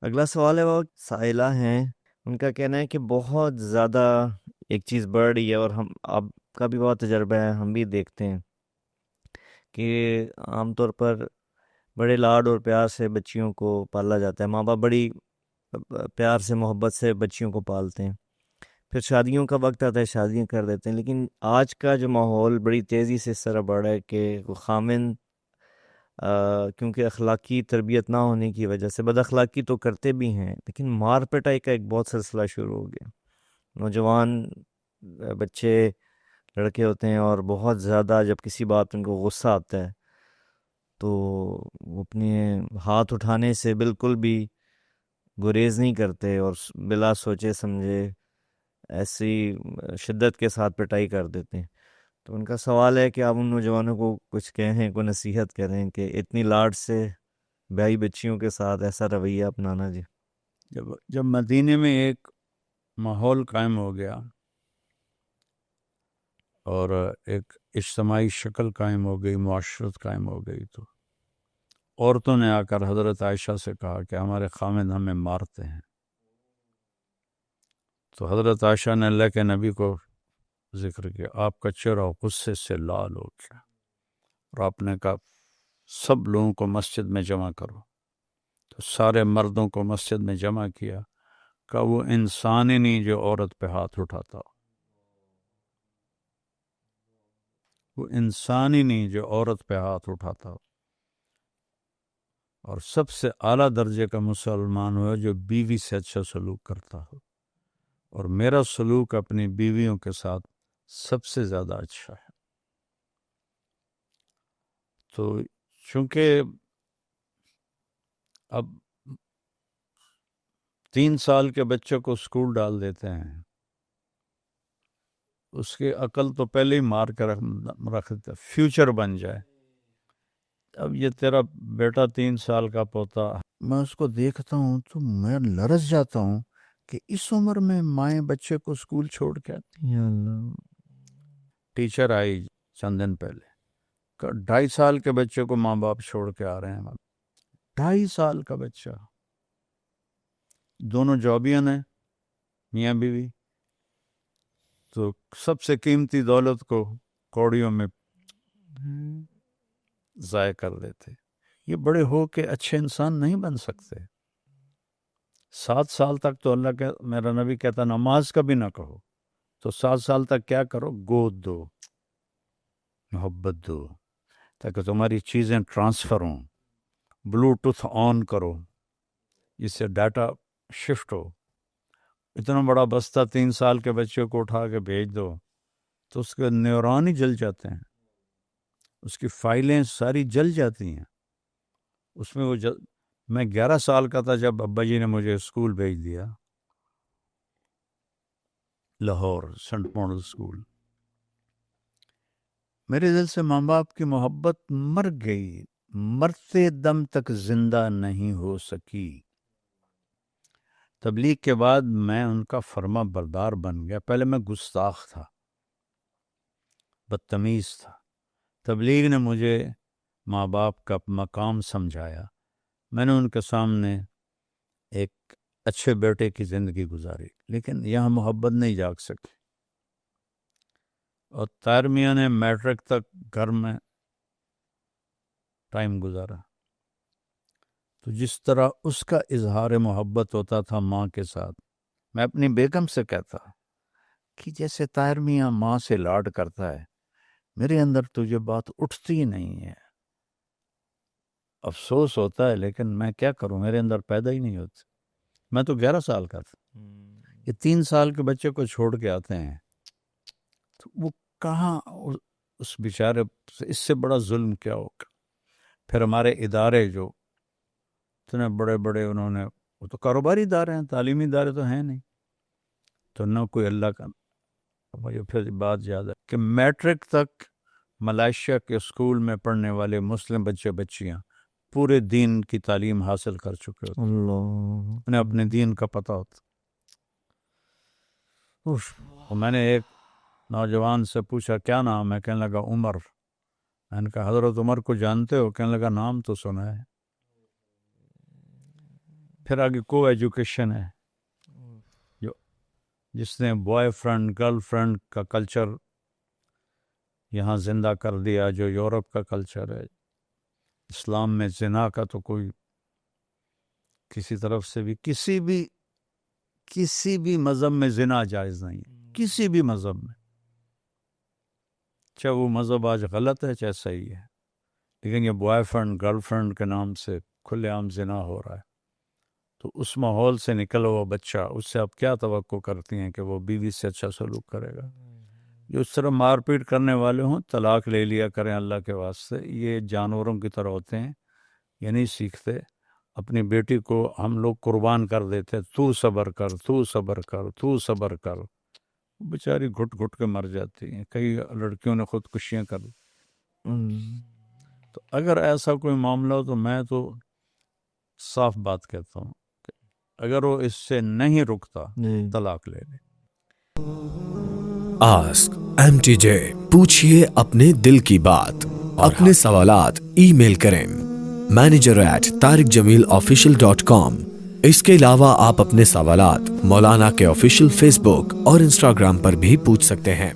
اگلا سوال ہے، وہ سائلہ ہیں، ان کا کہنا ہے کہ بہت زیادہ ایک چیز بڑھ رہی ہے، اور ہم آپ کا بھی بہت تجربہ ہے، ہم بھی دیکھتے ہیں کہ عام طور پر بڑے لاڈ اور پیار سے بچیوں کو پالا جاتا ہے، ماں باپ بڑی پیار سے محبت سے بچیوں کو پالتے ہیں، پھر شادیوں کا وقت آتا ہے، شادیاں کر دیتے ہیں، لیکن آج کا جو ماحول بڑی تیزی سے اس طرح بڑھ رہا ہے کہ وہ خامن کیونکہ اخلاقی تربیت نہ ہونے کی وجہ سے بد اخلاقی تو کرتے بھی ہیں، لیکن مار پٹائی کا ایک بہت سلسلہ شروع ہو گیا۔ نوجوان بچے لڑکے ہوتے ہیں، اور بہت زیادہ جب کسی بات ان کو غصہ آتا ہے تو وہ اپنے ہاتھ اٹھانے سے بالکل بھی گریز نہیں کرتے، اور بلا سوچے سمجھے ایسی شدت کے ساتھ پٹائی کر دیتے ہیں۔ تو ان کا سوال ہے کہ آپ ان نوجوانوں کو کچھ کہیں، کوئی نصیحت کریں کہ اتنی لاڈ سے بیائی بچیوں کے ساتھ ایسا رویہ اپنانا۔ جی جب مدینے میں ایک ماحول قائم ہو گیا اور ایک اجتماعی شکل قائم ہو گئی، معاشرت قائم ہو گئی، تو عورتوں نے آ کر حضرت عائشہ سے کہا کہ ہمارے خامد ہمیں مارتے ہیں۔ تو حضرت عائشہ نے اللہ کے نبی کو ذکر کیا، آپ کا چہرہ غصے سے لال ہو گیا، اور آپ نے کہا سب لوگوں کو مسجد میں جمع کرو۔ تو سارے مردوں کو مسجد میں جمع کیا، کہ وہ انسان ہی نہیں جو عورت پہ ہاتھ اٹھاتا ہو، وہ انسان ہی نہیں جو عورت پہ ہاتھ اٹھاتا ہو، اور سب سے اعلیٰ درجے کا مسلمان ہو جو بیوی سے اچھا سلوک کرتا ہو، اور میرا سلوک اپنی بیویوں کے ساتھ سب سے زیادہ اچھا ہے۔ تو چونکہ اب 3 سال کے بچے کو اسکول ڈال دیتے ہیں، اس کی عقل تو پہلے ہی مار کے رکھ دیتا، فیوچر بن جائے۔ اب یہ تیرا بیٹا 3 سال کا پوتا، میں اس کو دیکھتا ہوں تو میں لرز جاتا ہوں کہ اس عمر میں مائیں بچے کو اسکول چھوڑ کے آتی۔ یا اللہ، ٹیچر آئی چند دن پہلے، 2.5 سال کے بچے کو ماں باپ چھوڑ کے آ رہے ہیں۔ 2.5 سال کا بچہ، دونوں جابین ہیں، میاں بیوی، تو سب سے قیمتی دولت کو کوڑیوں میں ضائع کر دیتے۔ یہ بڑے ہو کے اچھے انسان نہیں بن سکتے۔ 7 سال تک تو اللہ کے میرا نبی کہتا نماز کا بھی نہ کہو، تو 7 سال تک کیا کرو؟ گود دو، محبت دو، تاکہ تمہاری چیزیں ٹرانسفر ہوں، بلوٹوتھ آن کرو جس سے ڈاٹا شفٹ ہو۔ اتنا بڑا بستہ 3 سال کے بچے کو اٹھا کے بھیج دو تو اس کے نیورون ہی جل جاتے ہیں، اس کی فائلیں ساری جل جاتی ہیں۔ اس میں میں 11 سال کا تھا جب ابا جی نے مجھے اسکول بھیج دیا، لاہور سنٹ ماڈل اسکول۔ میرے دل سے ماں باپ کی محبت مر گئی، مرتے دم تک زندہ نہیں ہو سکی۔ تبلیغ کے بعد میں ان کا فرما بردار بن گیا۔ پہلے میں گستاخ تھا، بدتمیز تھا۔ تبلیغ نے مجھے ماں باپ کا مقام سمجھایا، میں نے ان کے سامنے ایک اچھے بیٹے کی زندگی گزاری، لیکن یہاں محبت نہیں جاگ سکی۔ اور طاہر میاں نے میٹرک تک گھر میں ٹائم گزارا، تو جس طرح اس کا اظہار محبت ہوتا تھا ماں کے ساتھ، میں اپنی بیگم سے کہتا کہ جیسے طاہر میاں ماں سے لاڈ کرتا ہے، میرے اندر تو یہ بات اٹھتی ہی نہیں ہے۔ افسوس ہوتا ہے، لیکن میں کیا کروں، میرے اندر پیدا ہی نہیں ہوتی۔ میں تو 11 سال کا تھا، یہ 3 سال کے بچے کو چھوڑ کے آتے ہیں، تو وہ کہاں اس بیچارے اس سے بڑا ظلم کیا ہوگا۔ پھر ہمارے ادارے جو اتنے بڑے بڑے، انہوں نے، وہ تو کاروباری ادارے ہیں، تعلیمی ادارے تو ہیں نہیں، تو نہ کوئی اللہ کا۔ مجھے پھر بات یاد ہے کہ میٹرک تک ملائیشیا کے اسکول میں پڑھنے والے مسلم بچے بچیاں پورے دین کی تعلیم حاصل کر چکے ہوتے، اللہ، انہیں اپنے دین کا پتہ ہوتا۔ اور میں نے ایک نوجوان سے پوچھا کیا نام ہے، کہنے لگا عمر۔ میں نے کہا حضرت عمر کو جانتے ہو؟ کہنے لگا نام تو سنا ہے۔ پھر آگے کو ایجوکیشن ہے، جو جس نے بوائے فرینڈ گرل فرینڈ کا کلچر یہاں زندہ کر دیا، جو یورپ کا کلچر ہے۔ اسلام میں زنا کا تو کوئی کسی طرف سے بھی کسی بھی مذہب میں زنا جائز نہیں ہے، کسی بھی مذہب میں، چاہے وہ مذہب آج غلط ہے چاہے صحیح ہے، لیکن یہ بوائے فرینڈ گرل فرینڈ کے نام سے کھلے عام زنا ہو رہا ہے۔ تو اس ماحول سے نکلا ہوا بچہ، اس سے آپ کیا توقع کرتی ہیں کہ وہ بیوی سے اچھا سلوک کرے گا؟ جو اس طرح مار پیٹ کرنے والے ہوں طلاق لے لیا کریں اللہ کے واسطے، یہ جانوروں کی طرح ہوتے ہیں، یہ نہیں سیکھتے۔ اپنی بیٹی کو ہم لوگ قربان کر دیتے، تو صبر کر، تو صبر کر، تو صبر کر، بیچاری گھٹ گھٹ کے مر جاتی ہیں، کئی لڑکیوں نے خودکشیاں کر دی۔ تو اگر ایسا کوئی معاملہ ہو تو میں تو صاف بات کہتا ہوں کہ اگر وہ اس سے نہیں رکتا طلاق لے لے۔ آسک MTJ، پوچھئے اپنے دل کی بات، اپنے سوالات ای میل کریں manager@tariqjamilofficial.com۔ اس کے علاوہ آپ اپنے سوالات مولانا کے آفیشیل فیس بک اور انسٹاگرام پر بھی پوچھ سکتے ہیں۔